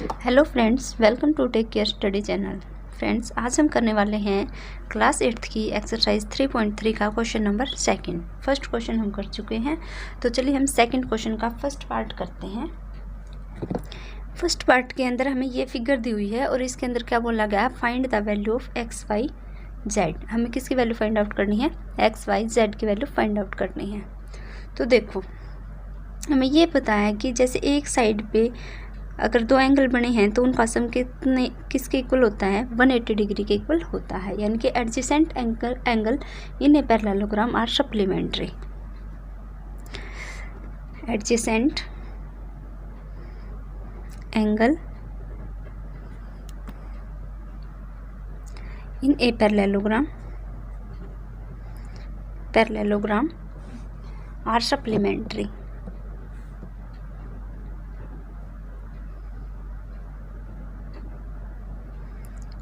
Hello friends, welcome to tech care study channel. Friends, आज हम करने वाले हैं क्लास 8th की एक्सरसाइज 3.3 का question number second. First question हम कर चुके हैं, तो चलिए हम सेकंड क्वेश्चन का फर्स्ट पार्ट करते हैं। फर्स्ट पार्ट के अंदर हमें ये फिगर दी हुई है और इसके अंदर क्या बोला गया है, find the value of X Y Z. हमें किसकी वैल्यू फाइंड आउट करनी है, एक्स वाई जेड की वैल्यू फाइंड आउट करनी है। तो देखो, हमें ये पता है कि जैसे एक साइड पे अगर दो एंगल बने हैं तो उनका सम किसके इक्वल होता है, 180 डिग्री के इक्वल होता है। यानी कि adjacent angle in a parallelogram are supplementary. Adjacent angle in a parallelogram are supplementary.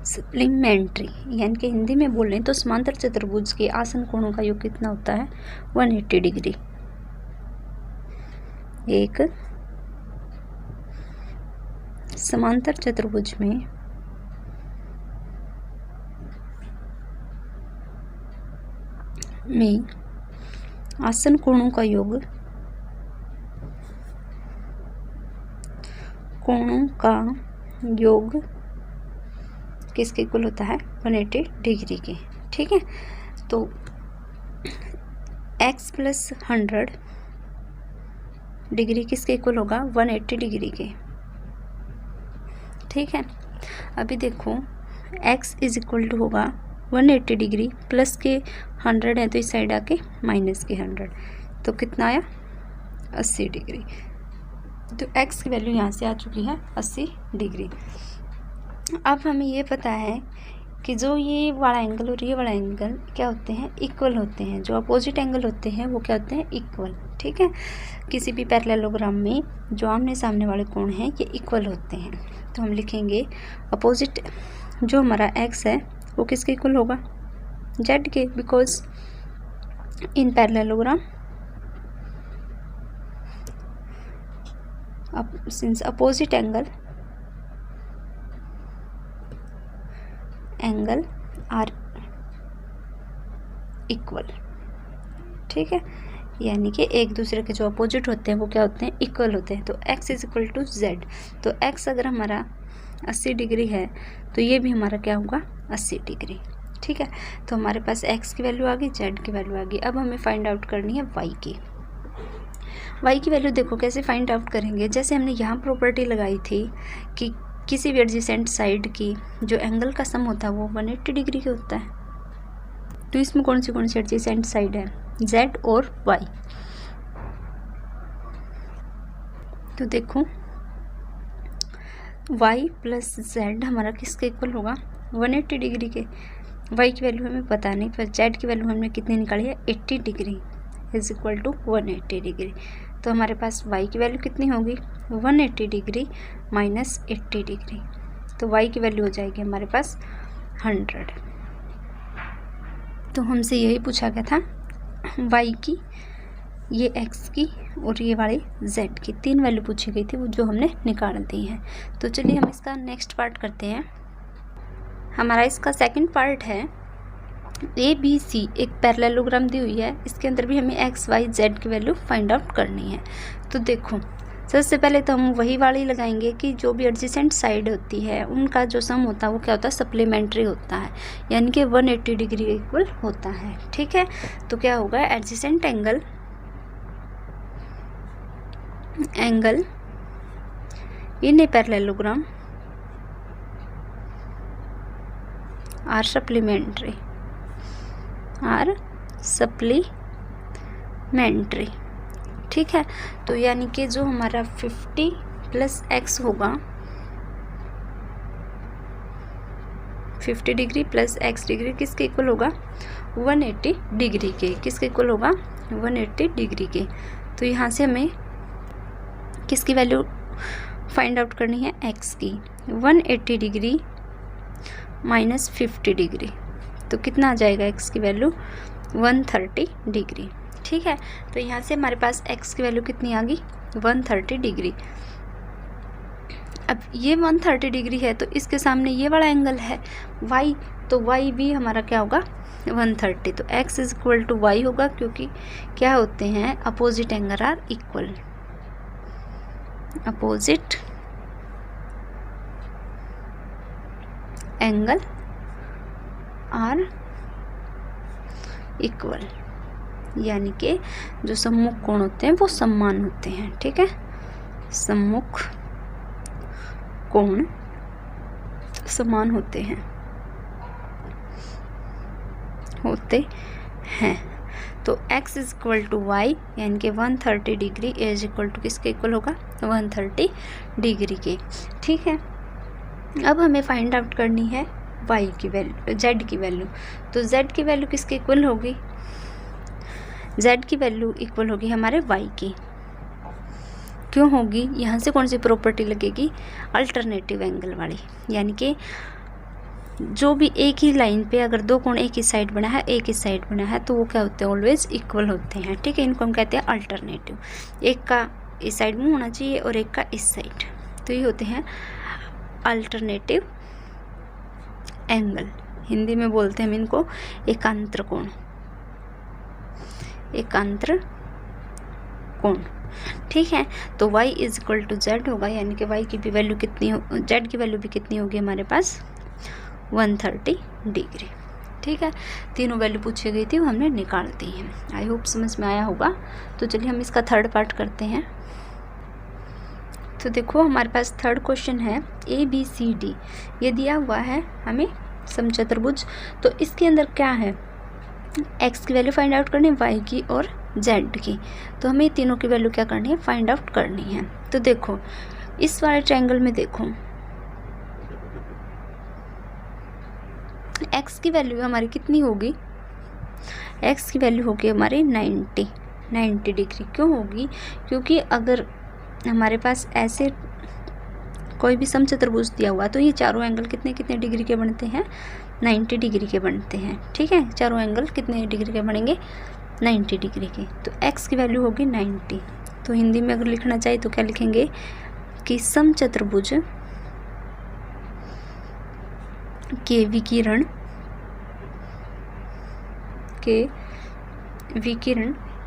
Supplementary यानी कि हिंदी में बोलें तो समांतर चतुर्भुज के आसन कोणों का योग कितना होता है, 180 डिग्री। एक समांतर चतुर्भुज में आसन कोणों का योग किसके इक्वल होता है, 180 डिग्री के। ठीक है, तो x + 100 डिग्री किसके इक्वल होगा, 180 डिग्री के। ठीक है, अभी देखो x = होगा 180 डिग्री प्लस के 100 है तो इस साइड आके माइनस के 100, तो कितना आया, 80 डिग्री। तो x की वैल्यू यहाँ से आ चुकी है 80 डिग्री। अब हमें ये पता है कि जो ये वाला एंगल और ये वाला एंगल क्या होते हैं, इक्वल होते हैं। जो अपोजिट एंगल होते हैं वो क्या होते हैं, इक्वल। ठीक है, किसी भी पैरेललोग्राम में जो आमने सामने वाले कोण हैं ये इक्वल होते हैं। तो हम लिखेंगे अपोजिट जो हमारा x है वो किसके इक्वल होगा, z के, because in parallelogram since opposite angle are equal. ठीक है, यानी कि एक दूसरे के जो अपोजिट होते हैं वो क्या होते हैं, इक्वल होते हैं। तो x = z। तो x अगर हमारा 80 डिग्री है तो ये भी हमारा क्या होगा, 80 डिग्री। ठीक है, तो हमारे पास x की वैल्यू आ गई, z की वैल्यू आ गई। अब हमें फाइंड आउट करनी है y की। y की वैल्यू देखो कैसे फाइंड आउट करेंगे, जैसे हमने यहाँ प्रॉपर्टी लगाई थी कि किसी भी एडजेसेंट साइड की जो एंगल का सम होता है वो 180 डिग्री का होता है। तो इसमें कौन सी एडजेसेंट साइड है, z और y। तो देखो y + z हमारा किसके इक्वल होगा, 180 डिग्री के। y की वैल्यू हमें पता नहीं, पर z की वैल्यू हमने कितनी निकाली है, 80 डिग्री = 180 डिग्री। तो हमारे पास y की वैल्यू कितनी होगी, 180 डिग्री - 80 डिग्री। तो y की वैल्यू हो जाएगी हमारे पास 100। तो हमसे यही पूछा गया था y की, ये x की और ये वाले z की, 3 वैल्यू पूछी गई थी, वो जो हमने निकाल दी है। तो चलिए हम इसका नेक्स्ट पार्ट करते हैं। हमारा इसका सेकंड पार्ट है ABC। एक पैरेललोग्राम दी हुई है, इसके अंदर भी हमें x y z की वैल्यू फाइंड आउट करनी है। तो देखो, सबसे पहले तो हम वही वाली लगाएंगे कि जो भी एडजेसेंट साइड होती है उनका जो सम होता है वो क्या होता है, सप्लीमेंट्री होता है, यानी कि 180 डिग्री इक्वल होता है। ठीक है, तो क्या होगा, adjacent angle in a parallelogram are supplementary. ठीक है, तो यानी कि जो हमारा 50 + x होगा, 50 डिग्री + x डिग्री किसके इक्वल होगा, 180 डिग्री के। किसके इक्वल होगा, 180 डिग्री के। तो यहाँ से हमें किसकी वैल्यू फाइंड आउट करनी है, x की। 180 डिग्री - 50 डिग्री, तो कितना आ जाएगा x की वैल्यू, 130 डिग्री। ठीक है, तो यहाँ से हमारे पास x की वैल्यू कितनी आ गई, 130 डिग्री। अब ये 130 डिग्री है तो इसके सामने ये वाला एंगल है y, तो y भी हमारा क्या होगा 130। तो x is equal to y होगा, क्योंकि क्या होते हैं opposite angle are equal, opposite angle are equal, यानी कि जो सम्मुख कोण होते हैं वो समान होते हैं। ठीक है, सम्मुख कोण समान होते हैं तो x is equal to Y, यानी कि 130 डिग्री इज इक्वल टू किसके इक्वल होगा 130 डिग्री के। ठीक है, अब हमें फाइंड आउट करनी है y की वैल्यू, z की वैल्यू। तो z की वैल्यू किसके इक्वल होगी, z की वैल्यू इक्वल होगी हमारे y की। क्यों होगी, यहाँ से कौन सी प्रॉपर्टी लगेगी, अल्टरनेटिव एंगल वाली, यानी कि जो भी एक ही लाइन पे अगर दो कोण एक ही साइड बना है एक ही साइड बना है तो वो क्या होते हैं, ऑलवेज इक्वल होते हैं। ठीक है, इनको हम कहते हैं अल्टरनेटिव, एक का इस साइड में होना चाहिए और एक का इस साइड, तो ये होते हैं अल्टरनेटिव एंगल। हिंदी में बोलते हैं हम इनको एकांतर कोण, एकांतर कोण। ठीक है, तो y is equal to z होगा, यानी कि y की भी वैल्यू कितनी हो, z की वैल्यू भी कितनी होगी हमारे पास 130 डिग्री। ठीक है, तीनों वैल्यू पूछी गई थी वो हमने निकाल दी है। आई होप समझ में आया होगा। तो चलिए हम इसका थर्ड पार्ट करते हैं। तो देखो हमारे पास थर्ड क्वेश्चन है ABCD, ये दिया हुआ है हमें समचतुर्भुज। तो इसके अंदर क्या है, x की वैल्यू फाइंड आउट करनी है, y की और z की। तो हमें तीनों की वैल्यू क्या करनी है, फाइंड आउट करनी है। तो देखो इस वाले ट्रायंगल में देखो x की वैल्यू हमारी कितनी होगी, x की वैल्यू होगी हमारी 90 डिग्री। क्यों होगी, क्योंकि अगर हमारे पास ऐसे कोई भी समचतुर्भुज दिया हुआ तो ये चारों एंगल कितने कितने डिग्री के बनते हैं, 90 डिग्री के बनते हैं। ठीक है, चारों एंगल कितने डिग्री के बनेंगे, 90 डिग्री के। तो x की वैल्यू होगी 90। तो हिंदी में अगर लिखना चाहिए तो क्या लिखेंगे कि समचतुर्भुज के विकिरण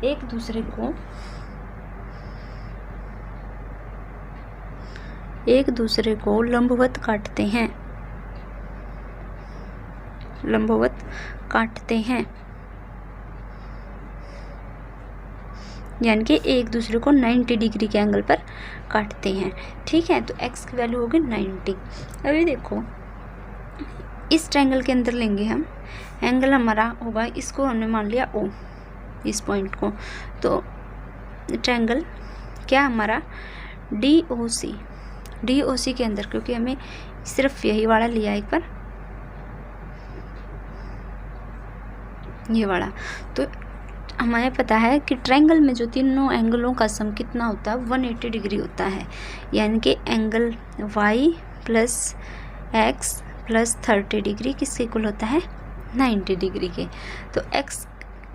एक दूसरे को लंबवत काटते हैं, यानी कि एक दूसरे को 90 डिग्री के एंगल पर काटते हैं। ठीक है, तो x की वैल्यू होगी 90। अभी देखो इस ट्रायंगल के अंदर लेंगे हम, एंगल हमारा होगा, इसको हमने मान लिया O, इस पॉइंट को। तो ट्रायंगल क्या हमारा DOC के अंदर, क्योंकि हमें सिर्फ यही वाला लिया एक बार, ये वाला। तो हमें पता है कि ट्रायंगल में जो तीनों एंगलों का सम कितना होता है, 180 डिग्री होता है, यानी कि angle y plus x plus 30 degree किसके इक्वल होता है, 90 डिग्री के। तो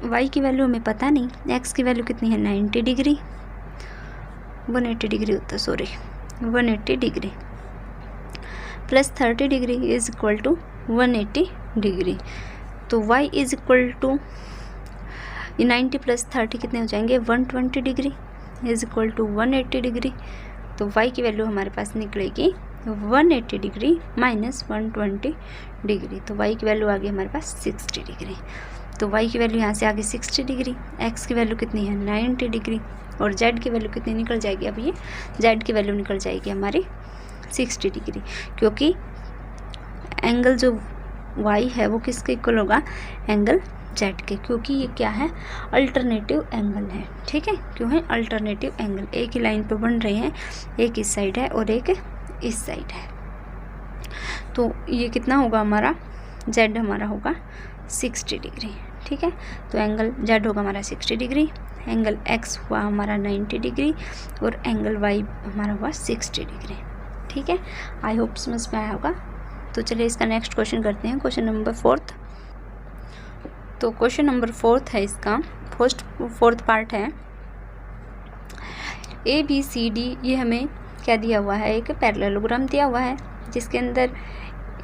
y की वैल्यू हमें पता नहीं, x की वैल्यू कितनी है 90 डिग्री, 180 डिग्री होता है, sorry 180 degree plus 30 degree is equal to 180 degree. तो y is equal to 90 plus 30 कितने हो जाएंगे, 120 degree is equal to 180 degree. तो y की वैल्यू हमारे पास निकलेगी 180 डिग्री माइनस 120 डिग्री। तो y की वैल्यू आ गई हमारे पास 60 डिग्री। तो y की वैल्यू यहाँ से आ गई 60 डिग्री, x की वैल्यू कितनी है 90 डिग्री, और z की वैल्यू कितनी निकल जाएगी, अब ये z की वैल्यू निकल जाएगी हमारी 60 डिग्री, क्योंकि एंगल जो y है वो किसके इक्वल होगा, एंगल z के, क्योंकि ये क्या है, अल्टरनेटिव एंगल है। ठीक है, क्यों है अल्टरनेटिव एंगल, एक ही लाइन पे बन रहे हैं, एक इस साइड है और एक इस साइड है। तो ये कितना होगा हमारा, z हमारा होगा 60 डिग्री। ठीक है, तो एंगल z होगा हमारा 60 डिग्री, एंगल x हुआ हमारा 90 डिग्री और एंगल y हमारा हुआ 60 डिग्री। ठीक है, आई होप समझ में आया होगा। तो चलिए इसका नेक्स्ट क्वेश्चन करते हैं, क्वेश्चन नंबर 4। तो क्वेश्चन नंबर 4 है इसका, फोर्थ पार्ट है। ABCD ये हमें क्या दिया हुआ है, एक पैरेललोग्राम दिया हुआ है जिसके अंदर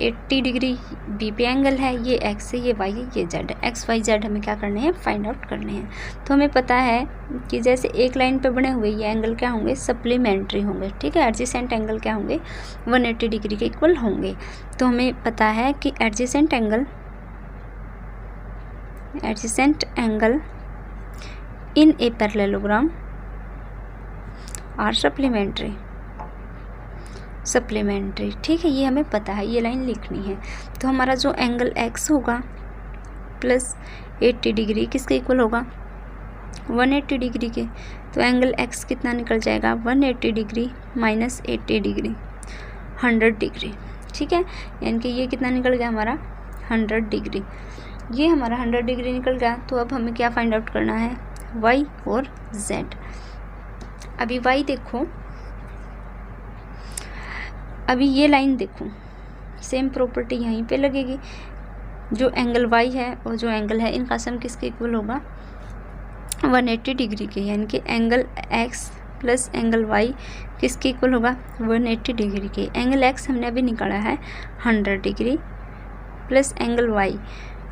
80 डिग्री बी पे एंगल है, ये एक्स है, ये वाई है, ये जेड है। एक्स वाई जेड हमें क्या करने हैं, फाइंड आउट करने हैं। तो हमें पता है कि जैसे एक लाइन पे बने हुए ये एंगल क्या होंगे, सप्लीमेंट्री होंगे, ठीक है। एडजेसेंट एंगल क्या होंगे, 180 डिग्री के इक्वल होंगे। तो हमें पता है कि adjacent angle in a parallelogram are supplementary, ठीक है। ये हमें पता है, ये लाइन लिखनी है। तो हमारा जो एंगल एक्स होगा प्लस 80 डिग्री किसके इक्वल होगा, 180 डिग्री के। तो एंगल एक्स कितना निकल जाएगा, 180 डिग्री माइनस 80 डिग्री, 100 डिग्री, ठीक है। यानी कि ये कितना निकल गया हमारा, 100 डिग्री। ये हमारा 100 डिग्री निकल गया। तो अब हमें क्या फाइंड आउट करना है, y और z। अभी y देखो, अभी ये लाइन देखो, सेम प्रॉपर्टी यहीं पे लगेगी। जो एंगल y है और जो एंगल है इनका सम किसके इक्वल होगा, 180 डिग्री के। यानी कि angle x plus angle y किसके इक्वल होगा, 180 डिग्री के। एंगल x हमने अभी निकाला है 100 degree plus angle y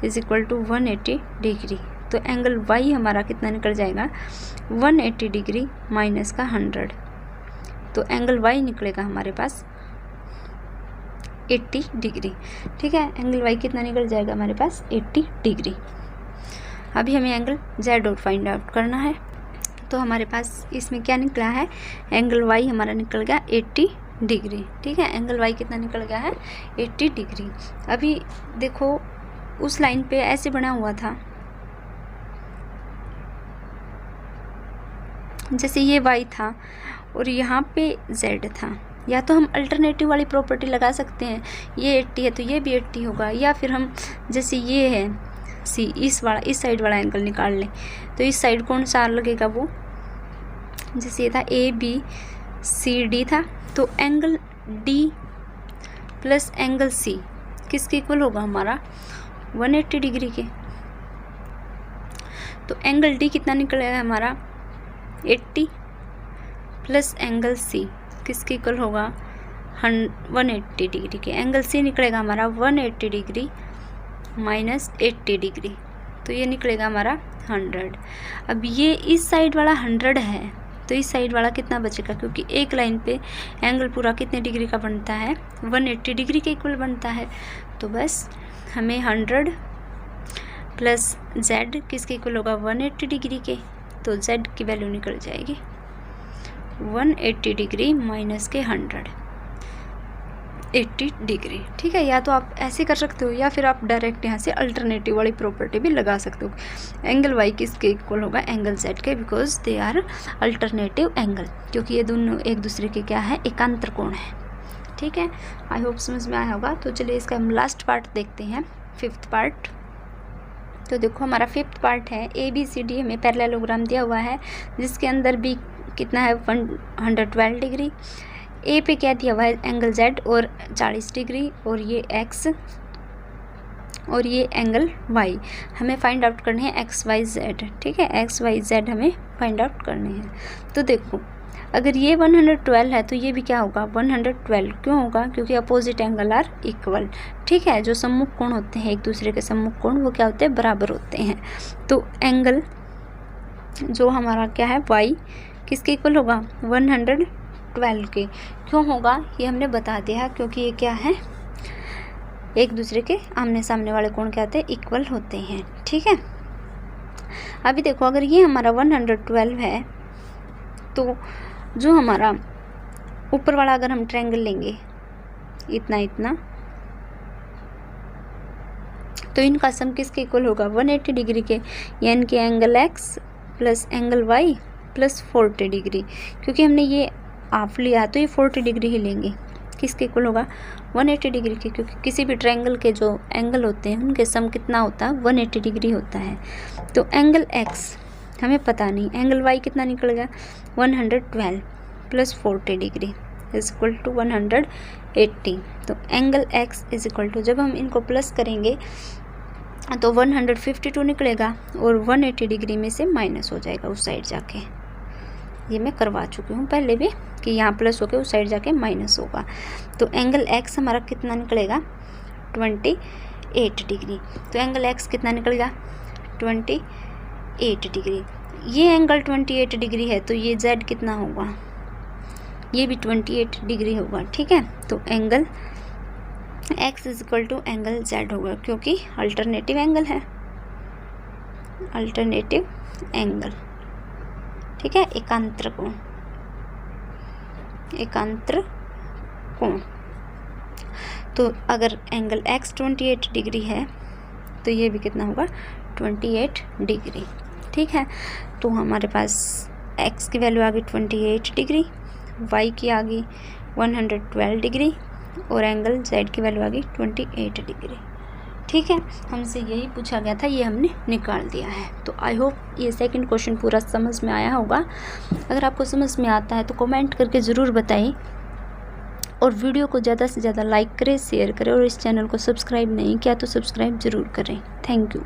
is equal to 180 degree. तो एंगल y हमारा कितना निकल जाएगा, 180 डिग्री माइनस का 100। तो एंगल y निकलेगा हमारे पास 80 डिग्री, ठीक है। एंगल y कितना निकल जाएगा हमारे पास, 80 डिग्री। अभी हमें एंगल z और फाइंड आउट करना है। तो हमारे पास इसमें क्या निकला है, एंगल y हमारा निकल गया 80 डिग्री, ठीक है। एंगल y कितना निकल गया है, 80 डिग्री। अभी देखो उस लाइन पे ऐसे बना हुआ था, जैसे ये y था और यहाँ पे z था। या तो हम अल्टरनेटिव वाली प्रॉपर्टी लगा सकते हैं, ये 80 है तो ये भी 80 होगा, या फिर हम जैसे ये है c, इस साइड वाला एंगल निकाल लें। तो इस साइड कौन सा लगेगा, वो जैसे ये था ABCD था, तो angle D plus angle C किसके इक्वल होगा हमारा, 180 डिग्री के। तो एंगल D कितना निकलेगा हमारा, 80 प्लस एंगल C किसके इक्वल होगा, 180 डिग्री के। एंगल C निकलेगा हमारा 180 डिग्री माइनस 80 डिग्री, तो ये निकलेगा हमारा 100। अब ये इस साइड वाला 100 है, तो इस साइड वाला कितना बचेगा, क्योंकि एक लाइन पे एंगल पूरा कितने डिग्री का बनता है, 180 डिग्री के इक्वल बनता है। तो बस हमें 100 प्लस z किसके इक्वल होगा, 180 डिग्री के। तो z की वैल्यू निकल जाएगी 180 डिग्री माइनस के 180 डिग्री, ठीक है। या तो आप ऐसे कर सकते हो, या फिर आप डायरेक्ट यहाँ से अल्टरनेटिव वाली प्रॉपर्टी भी लगा सकते हो। एंगल y किसके इक्वल होगा, एंगल z के, because they are alternative angle, क्योंकि ये दोनों एक दूसरे के क्या है, एकांतर कोण है, ठीक है। आई होप समझ में आया होगा। तो चलिए इसका हम लास्ट पार्ट देखते हैं, 5th पार्ट। तो देखो हमारा 5th पार्ट है, ABCD हमें पैरेललोग्राम दिया हुआ है जिसके अंदर B कितना है, 112 डिग्री। ए पे क्या दिया हुआ है, एंगल Z और 40 डिग्री, और ये x और ये एंगल y। हमें फाइंड आउट करने हैं XYZ, ठीक है। XYZ हमें फाइंड आउट करने हैं। तो देखो अगर ये 112 है तो ये भी क्या होगा, 112। क्यों होगा, क्योंकि अपोजिट एंगल आर इक्वल, ठीक है। जो सम्मुख कोण होते हैं एक दूसरे के सम्मुख कोण, वो क्या होते हैं, बराबर होते हैं। तो एंगल जो हमारा क्या है, y किसके इक्वल होगा, 112 के। क्यों होगा, ये हमने बता दिया, क्योंकि ये क्या है, एक दूसरे के आमने सामने वाले कोण क्या होते हैं, इक्वल होते हैं, ठीक है। अभी देखो अगर ये हमारा 112 है, तो जो हमारा ऊपर वाला अगर हम ट्रायंगल लेंगे इतना इतना, तो इनका सम किसके इक्वल होगा, 180 डिग्री के। यानी कि angle x plus angle y plus 40 degree. क्योंकि हमने ये हाफ लिया तो ये 40 डिग्री ही लेंगे, किसके इक्वल होगा, 180 डिग्री के। क्योंकि किसी भी ट्रायंगल के जो एंगल होते हैं उनके सम कितना होता है, 180 डिग्री होता है। तो एंगल x हमें पता नहीं, एंगल y कितना निकल गया, 112 प्लस 40 डिग्री इज इक्वल टू 180। तो angle x is equal to, जब हम इनको प्लस करेंगे तो 152 निकलेगा, और 180 डिग्री में से माइनस हो जाएगा उस साइड जाके। ये मैं करवा चुकी हूँ पहले भी, कि यहाँ प्लस होकर उस साइड जाके माइनस होगा। तो एंगल एक्स हमारा कितना निकलेगा 28 डिग्री। तो एंगल एक्स कितना निकलेगा 28 डिग्री। ये एंगल 28 डिग्री है तो ये जेड कितना होगा, ये भी 28 डिग्री होगा। ठीक है, तो angle x is to angle z होगा क्योंकि अल्टरनेटिव एंगल है, अल्टरनेटिव एंगल। ठीक है, एकांतर कोण, एकांतर कोण। तो अगर एंगल x 28 डिग्री है तो ये भी कितना होगा 28 डिग्री। ठीक है, तो हमारे पास x की वैल्यू आ गई 28 डिग्री, y की आ गई 112 डिग्री और एंगल z की वैल्यू आ गई 28 डिग्री। ठीक है, हमसे यही पूछा गया था, ये हमने निकाल दिया है। तो आई होप ये सेकंड क्वेश्चन पूरा समझ में आया होगा। अगर आपको समझ में आता है तो कमेंट करके ज़रूर बताइए और वीडियो को ज़्यादा से ज़्यादा लाइक करें, शेयर करें और इस चैनल को सब्सक्राइब नहीं किया तो सब्सक्राइब ज़रूर करें। Thank you.